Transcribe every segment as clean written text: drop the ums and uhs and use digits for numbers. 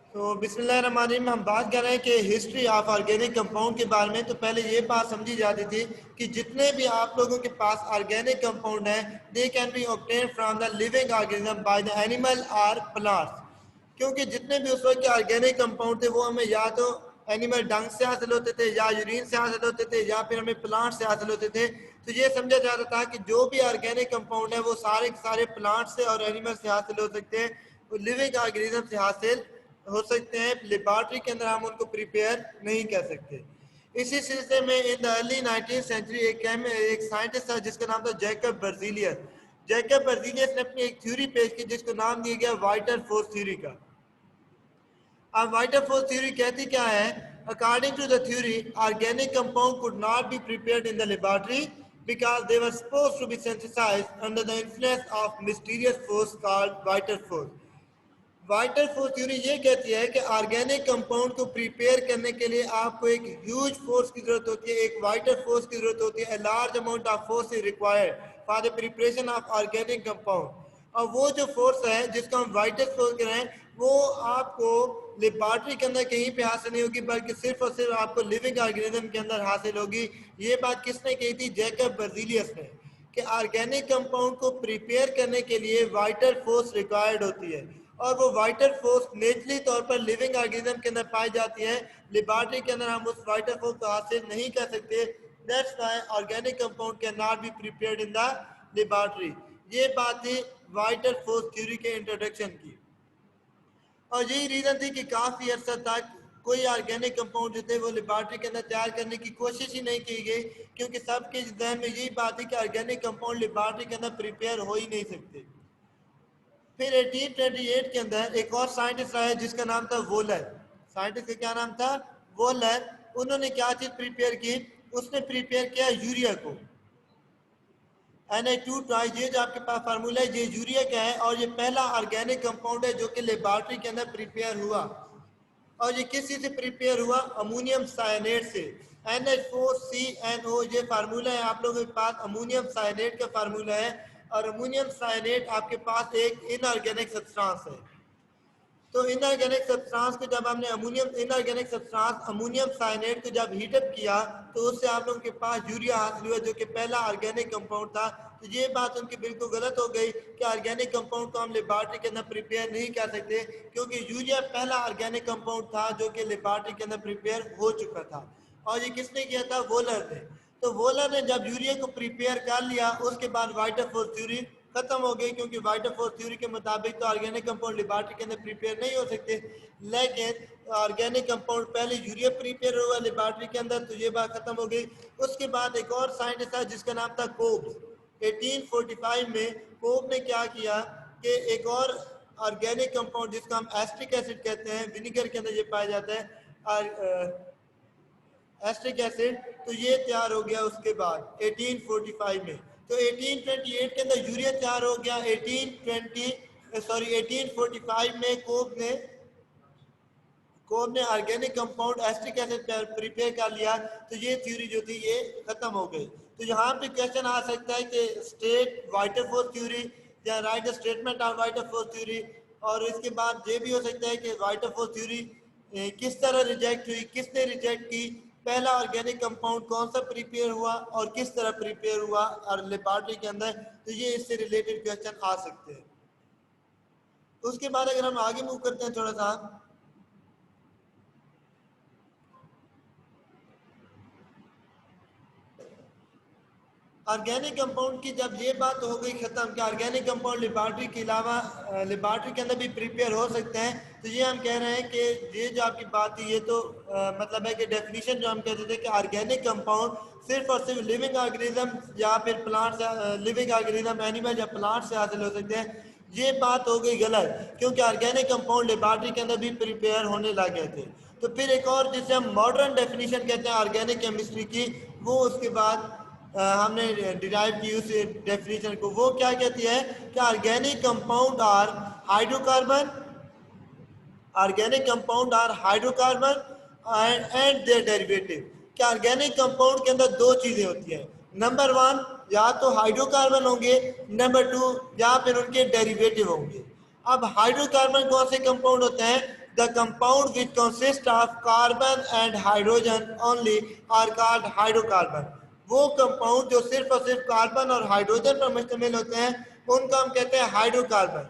तो बिस्मिल्लाहिर्रहमानिर्रहीम हम बात कर रहे हैं कि हिस्ट्री ऑफ ऑर्गेनिक कंपाउंड के बारे में। तो पहले ये बात समझी जाती थी कि जितने भी आप लोगों के पास ऑर्गेनिक कंपाउंड हैं they can be obtain from the living organism by the animal और प्लांट्स, क्योंकि जितने भी उस वक्त के ऑर्गेनिक कंपाउंड थे वो हमें या तो एनिमल डंग से हासिल होते थे, या यूरिन से हासिल होते थे, या फिर हमें प्लांट से हासिल होते थे। तो ये समझा जा रहा था कि जो भी ऑर्गेनिक कंपाउंड है वो सारे के सारे प्लांट से और एनिमल से हासिल हो सकते हैं, वो लिविंग ऑर्गेनिज्म से हासिल हो सकते हैं। लेबॉर्ट्री के अंदर हम उनको प्रिपेयर नहीं कर सकते। इसी सिलसिले में in the early 19th century एक साइंटिस्ट था जिसका नाम था जैकब बर्जीलियस। जैकब बर्जीलियस ने अपनी एक थ्योरी पेश की जिसको नाम दिया गया वाइटर फोर्स थ्योरी का। अब वाइटर फोर्स थ्योरी कहती क्या है? According to the theory, organic compound could not be prepared in the laboratory because they were supposed to be synthesized under the influence of mysterious force called vital force. Vital force theory ये कहती है कि organic compound को prepare करने के लिए आपको एक ह्यूज फोर्स की जरूरत होती है, एक वाइटर फोर्स की जरूरत होती है। Large amount of force is required for the preparation of organic compound. और वो जो फोर्स है जिसको हम वाइटर फोर्स कह रहे हैं वो आपको लेबॉर्ट्री के अंदर कहीं पे हासिल नहीं होगी, बल्कि सिर्फ और सिर्फ आपको लिविंग ऑर्गेनिज्म के अंदर हासिल होगी। ये बात किसने कही थी? जैकब बर्जीलियस ने, कि ऑर्गेनिक कंपाउंड को प्रिपेयर करने के लिए वाइटल फोर्स रिक्वायर्ड होती है, और वो वाइटल फोर्स नेचुरली तौर पर लिविंग ऑर्गेनिज्म के अंदर पाई जाती है। लेबॉर्ट्री के अंदर हम उस वाइटल फोर्स को हासिल नहीं कर सकते। That's why organic compound can not be prepared in the laboratory. ये बात थी वाइटल फोर्स थ्योरी के इंट्रोडक्शन की, और यही रीजन थी कि काफी अर्सा तक कोई ऑर्गेनिक कंपाउंड जो थे वो लेबॉर्ट्री के अंदर तैयार करने की कोशिश ही नहीं की गई, क्योंकि सबके जहन में यही बात थी कि ऑर्गेनिक कंपाउंड लेबॉर्ट्री के अंदर प्रिपेयर हो ही नहीं सकते। फिर 1828 के अंदर एक और साइंटिस्ट आया जिसका नाम था वोलर। साइंटिस्ट का क्या नाम था? वोलर। उन्होंने क्या चीज प्रिपेयर की? उसने प्रिपेयर किया यूरिया को। Na2 ट्वाइस, ये जो आपके पास फार्मूला है ये यूरिया का है, और ये पहला ऑर्गेनिक कंपाउंड है जो कि लेबॉर्ट्री के अंदर प्रिपेयर हुआ। और ये किस चीज से प्रिपेयर हुआ? अमोनियम साइनेट से। NH4CNO ये फार्मूला है आप लोगों के पास, अमोनियम साइनेट का फार्मूला है। और अमोनियम साइनेट आपके पास एक इनऑर्गेनिक सब्सटेंस है। तो इनऑर्गेनिक सब्सटेंस को जब हमने इनऑर्गेनिक सब्सटेंस अमोनियम साइनेट को जब हीटअप किया तो उससे आप लोगों के पास यूरिया हासिल हुआ जो कि पहला ऑर्गेनिक कंपाउंड था। तो ये बात उनकी बिल्कुल गलत हो गई कि ऑर्गेनिक कंपाउंड को हम लेबॉर्ट्री के अंदर प्रिपेयर नहीं कर सकते, क्योंकि यूरिया पहला ऑर्गेनिक कंपाउंड था जो कि लेबॉर्ट्री के अंदर प्रिपेयर हो चुका था। और ये किसने किया था? वोलर ने। तो वोलर ने जब यूरिया को प्रिपेयर कर लिया उसके बाद वाइटर फोर्स थ्योरी खत्म हो गई, क्योंकि वाइटर फोर्स थ्योरी के मुताबिक तो ऑर्गेनिक कंपाउंड लेबॉर्ट्री के अंदर प्रिपेयर नहीं हो सकते। लेकिन ऑर्गेनिक कंपाउंड पहले यूरिया प्रिपेयर हुआ लेबॉर्ट्री के अंदर, तो ये बात खत्म हो गई। उसके बाद एक और साइंटिस्ट था जिसका नाम था कोब्स। 1845 में कोब ने क्या किया कि एक और ऑर्गेनिक कंपाउंड जिसको हम एस्ट्रिक एसिड कहते हैं, विनीगर के अंदर ये पाया जाता है एस्ट्रिक एसिड, तो ये तैयार हो गया उसके बाद 1845 में। तो 1828 के अंदर यूरिया तैयार हो गया। 1845 में कोब ने organic compound acetic acid prepare कर लिया। तो ये थ्योरी जो थी ये खत्म हो गई। तो यहाँ पे क्वेश्चन आ सकता है कि स्टेट वाइटर फोर्स थ्योरी या write the statement of vital force theory. और इसके बाद ये भी हो सकता है कि वाइटर फोर्स थ्योरी किस तरह रिजेक्ट हुई, किसने रिजेक्ट की, पहला ऑर्गेनिक कंपाउंड कौन सा प्रिपेयर हुआ और किस तरह प्रिपेयर हुआ और लेबॉर्ट्री के अंदर। तो ये इससे रिलेटेड क्वेश्चन आ सकते हैं। उसके बाद अगर हम आगे मूव करते हैं थोड़ा सा, ऑर्गेनिक कंपाउंड की जब ये बात हो गई खत्म कि ऑर्गेनिक कंपाउंड लेबॉर्ट्री के अलावा लेबॉर्ट्री के अंदर भी प्रिपेयर हो सकते हैं, तो ये हम कह रहे हैं कि ये जो आपकी बात थी ये तो मतलब है कि डेफिनेशन जो हम कहते थे कि ऑर्गेनिक कंपाउंड सिर्फ और सिर्फ लिविंग ऑर्गेनिज्म या फिर प्लांट से, लिविंग ऑर्गेनिज्म एनिमल या प्लांट से हासिल हो सकते हैं, ये बात हो गई गलत, क्योंकि ऑर्गेनिक कंपाउंड लेबॉर्ट्री के अंदर भी प्रिपेयर होने लग गए थे। तो फिर एक और जिसे हम मॉडर्न डेफिनेशन कहते हैं ऑर्गेनिक केमिस्ट्री की, वो उसके बाद हमने डिराइव की उस डेफिनेशन को। वो क्या कहती है कि organic compound are hydrocarbon, organic compound are hydrocarbon and their derivative. क्या ऑर्गेनिक कंपाउंड के अंदर दो चीजें होती हैं, नंबर वन या तो हाइड्रोकार्बन होंगे, नंबर टू या फिर उनके डेरिवेटिव होंगे। अब हाइड्रोकार्बन कौन से कंपाउंड होते हैं? the compound which consist of carbon and hydrogen only are called hydrocarbon. वो कंपाउंड जो सिर्फ और सिर्फ कार्बन और हाइड्रोजन पर मुश्तमिल होते हैं उनको हम कहते हैं हाइड्रोकार्बन.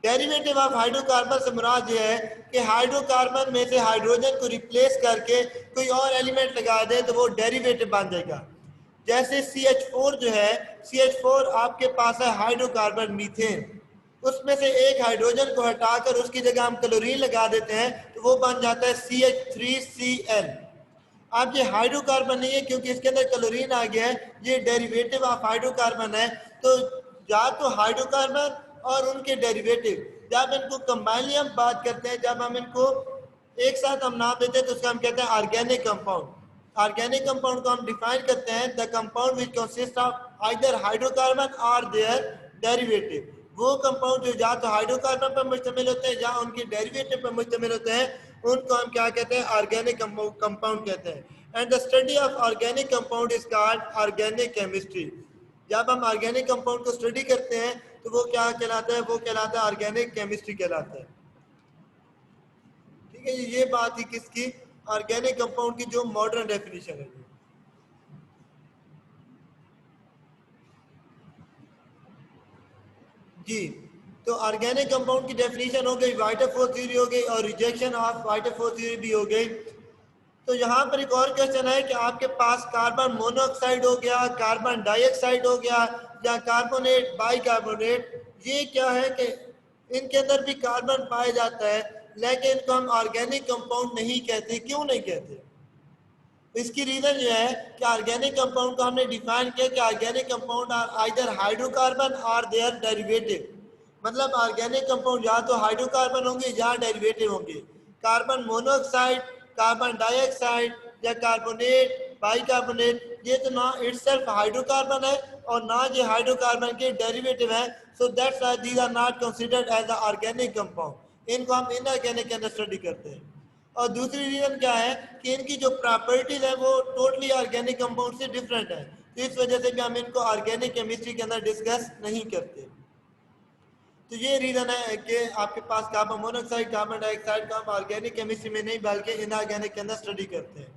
डेरिवेटिव ऑफ हाइड्रोकार्बन से मुराद ये है कि हाइड्रोकार्बन में से हाइड्रोजन को रिप्लेस करके कोई और एलिमेंट लगा दे तो वो डेरिवेटिव बन जाएगा. जैसे CH4 जो है, CH4 आपके पास है हाइड्रोकार्बन मीथेन, उसमें से एक हाइड्रोजन को हटाकर उसकी जगह हम क्लोरीन लगा देते हैं तो वो बन जाता है CH3Cl. अब ये हाइड्रोकार्बन नहीं है क्योंकि इसके अंदर क्लोरीन आ गया है, ये डेरिवेटिव ऑफ हाइड्रोकार्बन है. तो या तो हाइड्रोकार्बन और उनके डेरिवेटिव, जब इनको कंबाइनली हम बात करते हैं, जब हम इनको एक साथ हम नाम देते हैं तो उसका हम कहते हैं ऑर्गेनिक कंपाउंड. ऑर्गेनिक कंपाउंड को हम डिफाइन करते हैं the compound which consist of either hydrocarbon और देयर डेरिवेटिव. वो कंपाउंड जो या तो हाइड्रोकार्बन पर मुश्तमिल होते हैं या उनके डेरिवेटिव पर मुश्तमिल होते हैं उनको हम क्या कहते हैं ऑर्गेनिक कंपाउंड कहते हैं. And the study of organic compound is called organic chemistry. जब हम ऑर्गेनिक कंपाउंड को स्टडी करते हैं तो वो क्या कहलाता है, वो कहलाता है ऑर्गेनिक केमिस्ट्री कहलाता है. ठीक है जी, ये बात ही किसकी, ऑर्गेनिक कंपाउंड की जो मॉडर्न डेफिनेशन है. जी, तो ऑर्गेनिक कंपाउंड की डेफिनेशन हो गई, वाइटरफोर्ड थ्योरी हो गई और रिजेक्शन ऑफ वाइटरफोर्ड थ्योरी भी हो गई. तो यहाँ पर एक और क्वेश्चन है कि आपके पास कार्बन मोनोऑक्साइड हो गया, कार्बन डाइऑक्साइड हो गया या कार्बोनेट बाइकार्बोनेट, ये क्या है कि इनके अंदर भी कार्बन पाया जाता है लेकिन इनको हम ऑर्गेनिक कंपाउंड नहीं कहते. क्यों नहीं कहते? इसकी रीजन ये है कि ऑर्गेनिक कंपाउंड को हमने डिफाइन किया कि organic compound are either hydrocarbon और देयर डेरिवेटिव. मतलब ऑर्गेनिक कंपाउंड या तो हाइड्रोकार्बन होंगे या डेरिवेटिव होंगे. कार्बन मोनोऑक्साइड, कार्बन डाइऑक्साइड या कार्बोनेट बाइकार्बोनेट, ये तो ना इटसेल्फ हाइड्रोकार्बन है और ना ये हाइड्रोकार्बन के डेरिवेटिव है. So that's why these are not considered as the organic compound. इनको हम इनऑर्गेनिक के अंदर स्टडी करते हैं. और दूसरी रीजन क्या है कि इनकी जो प्रॉपर्टीज है वो टोटली ऑर्गेनिक कंपाउंड से डिफरेंट है. तो इस वजह से भी हम इनको ऑर्गेनिक केमिस्ट्री के अंदर डिस्कस नहीं करते. तो ये रीजन है कि आपके पास कार्बन मोनोऑक्साइड, कार्बन डाइऑक्साइड को हम ऑर्गेनिक केमिस्ट्री में नहीं बल्कि इनऑर्गेनिक के अंदर स्टडी करते हैं.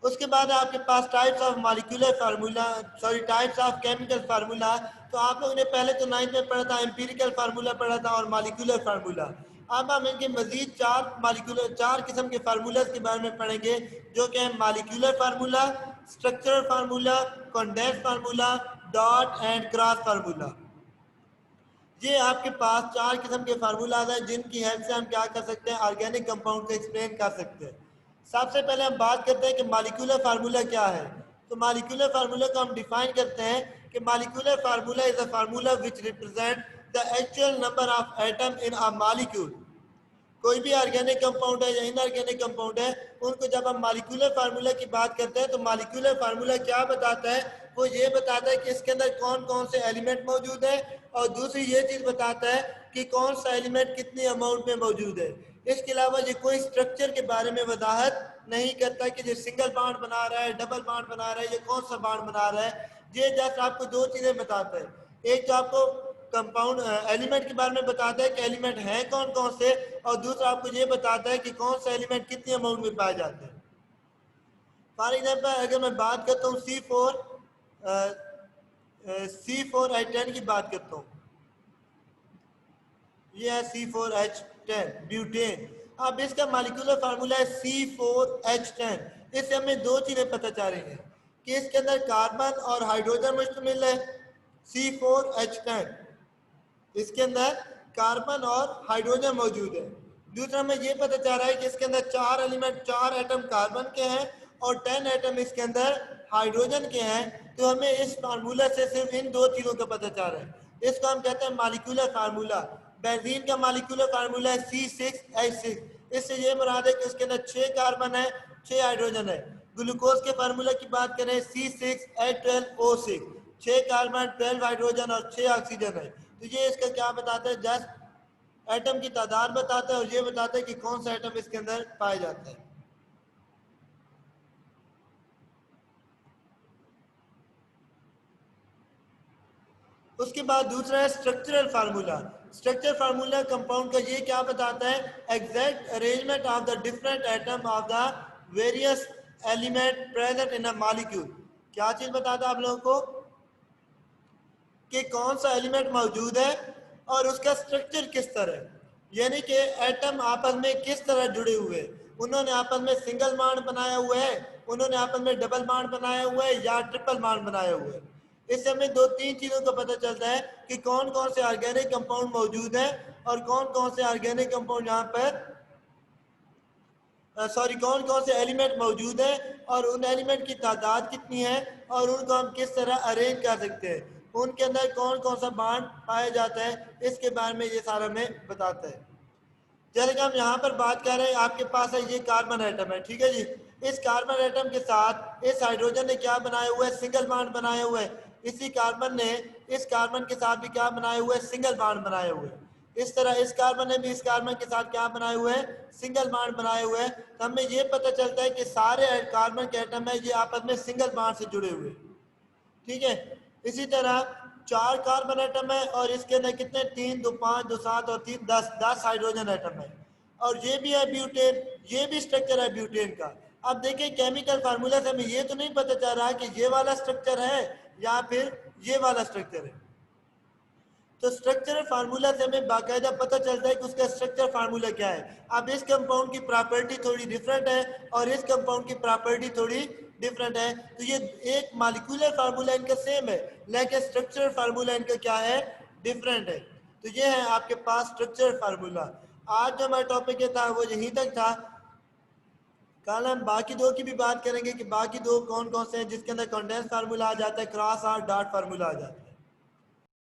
उसके बाद आपके पास types of molecular formula, sorry types of chemical formula. तो आप लोगों ने पहले तो 9th में पढ़ा था, एम्पिरिकल फार्मूला पढ़ा था और मॉलिक्यूलर फार्मूला. अब हम इनके मजीद चार किस्म के फार्मूलाज के बारे में पढ़ेंगे जो कि है molecular formula, structural formula, condense formula, dot and cross formula. ये आपके पास चार किस्म के फार्मूलाज हैं जिनकी हेल्प से हम क्या कर सकते हैं, ऑर्गेनिक कंपाउंड को एक्सप्लेन कर सकते हैं. सबसे पहले हम बात करते हैं कि मॉलिक्यूलर फार्मूला क्या है. तो मॉलिक्यूलर फार्मूला को हम डिफाइन करते हैं कि molecular formula is a formula which represent the actual number of atom in a molecule. कोई भी ऑर्गेनिक कंपाउंड है या इनऑर्गेनिक कंपाउंड है, उनको जब हम मॉलिक्यूलर फार्मूला की बात करते हैं तो मॉलिक्यूलर फार्मूला क्या बताता है, वो ये बताता है कि इसके अंदर कौन कौन से एलिमेंट मौजूद है और दूसरी ये चीज़ बताता है कि कौन सा एलिमेंट कितनी अमाउंट में मौजूद है. इसके अलावा ये कोई स्ट्रक्चर के बारे में वजाहत नहीं करता कि ये सिंगल बॉन्ड बना रहा है, डबल बॉन्ड बना रहा है, ये कौन सा बॉन्ड बना रहा है. ये जस्ट आपको दो चीज़ें बताता है. एक तो आपको कंपाउंड एलिमेंट के बारे में बताता है कि एलिमेंट हैं कौन कौन से, और दूसरा आपको ये बताता है कि कौन सा एलिमेंट कितनी अमाउंट में पाए जाते हैं. फॉर एग्जाम्पल अगर मैं बात करता हूँ C4H10 की बात करता हूँ, ये है C4H10 ब्यूटेन. अब इसका मॉलिक्यूलर फार्मूला है C4H10. इससे हमें दो चीजें पता चल रही हैं कि इसके अंदर कार्बन और हाइड्रोजन मुश्तमिल है. C4H10 इसके अंदर कार्बन और हाइड्रोजन मौजूद है. दूसरा हमें ये पता चल रहा है कि इसके अंदर चार एटम कार्बन के हैं और 10 एटम इसके अंदर हाइड्रोजन के हैं. तो हमें इस फार्मूला से सिर्फ इन दो चीज़ों का पता चल रहा है. इसको हम कहते हैं मॉलिक्यूलर फार्मूला. बेंजीन का मॉलिक्यूलर फार्मूला है C6H6. इससे ये मुराद है कि इसके अंदर 6 कार्बन है, 6 हाइड्रोजन है. ग्लूकोज के फार्मूला की बात करें C6H12O6, 6 कार्बन, 12 हाइड्रोजन और 6 ऑक्सीजन है. तो ये इसका क्या बताता है, जस्ट एटम की तादाद बताता है और ये बताता है कि कौन सा एटम इसके अंदर पाया जाता है. उसके बाद दूसरा है structural formula. Structure formula compound का ये क्या बताता है, exact arrangement of the different atom of the various element present in a molecule. क्या चीज बताता है आप लोगों को कि कौन सा एलिमेंट मौजूद है और उसका स्ट्रक्चर किस तरह है, यानी कि एटम आपस में किस तरह जुड़े हुए हैं, उन्होंने आपस में सिंगल बॉन्ड बनाया हुआ है, उन्होंने आपस में डबल बॉन्ड बनाया हुआ है या ट्रिपल बॉन्ड बनाया हुआ है। इससे हमें दो तीन चीज़ों का पता चलता है कि कौन कौन से ऑर्गेनिक कंपाउंड मौजूद है और कौन कौन से ऑर्गेनिक कंपाउंड यहाँ पर कौन कौन से एलिमेंट मौजूद है और उन एलिमेंट की तादाद कितनी है और उनको हम किस तरह अरेंज कर सकते हैं, उनके अंदर कौन कौन सा बॉन्ड पाया जाता है, इसके बारे में ये सारा हमें बताता है। जैसे कि हम यहाँ पर बात कर रहे हैं, आपके पास है ये कार्बन एटम है, ठीक है जी। इस कार्बन एटम के साथ इस हाइड्रोजन ने क्या बनाया हुआ है, सिंगल बॉन्ड बनाया हुआ है। इसी कार्बन ने इस कार्बन के साथ भी क्या बनाया हुआ है, सिंगल बॉन्ड बनाया हुआ है। इस तरह इस कार्बन ने भी इस कार्बन के साथ क्या बनाए हुए हैं, सिंगल बॉन्ड बनाए हुए हैं। तो हमें ये पता चलता है कि सारे कार्बन के एटम है ये आपस में सिंगल बॉन्ड से जुड़े हुए, ठीक है। इसी तरह चार कार्बन एटम है और इसके अंदर कितने, 3 2 5 2 7 और 3 10 हाइड्रोजन एटम है और ये भी है ब्यूटेन, ये भी स्ट्रक्चर है ब्यूटेन का। अब देखिए केमिकल फार्मूला से हमें ये तो नहीं पता चल रहा कि ये वाला स्ट्रक्चर है या फिर ये वाला स्ट्रक्चर है। तो स्ट्रक्चरल फार्मूला से हमें बाकायदा पता चलता है कि उसका स्ट्रक्चर फार्मूला क्या है। अब इस कंपाउंड की प्रॉपर्टी थोड़ी डिफरेंट है और इस कंपाउंड की प्रॉपर्टी थोड़ी डिफरेंट है। तो ये एक मॉलिक्यूलर फार्मूला इनका सेम है लेकिन स्ट्रक्चरल फार्मूला इनका क्या है, डिफरेंट है। तो ये है आपके पास स्ट्रक्चरल फार्मूला। आज जो हमारा टॉपिक था वो यहीं तक था। कल हम बाकी दो की भी बात करेंगे कि बाकी दो कौन कौन से हैं जिसके अंदर कंडेंस फार्मूला आ जाता है, क्रॉस और डॉट फार्मूला आ जाता है।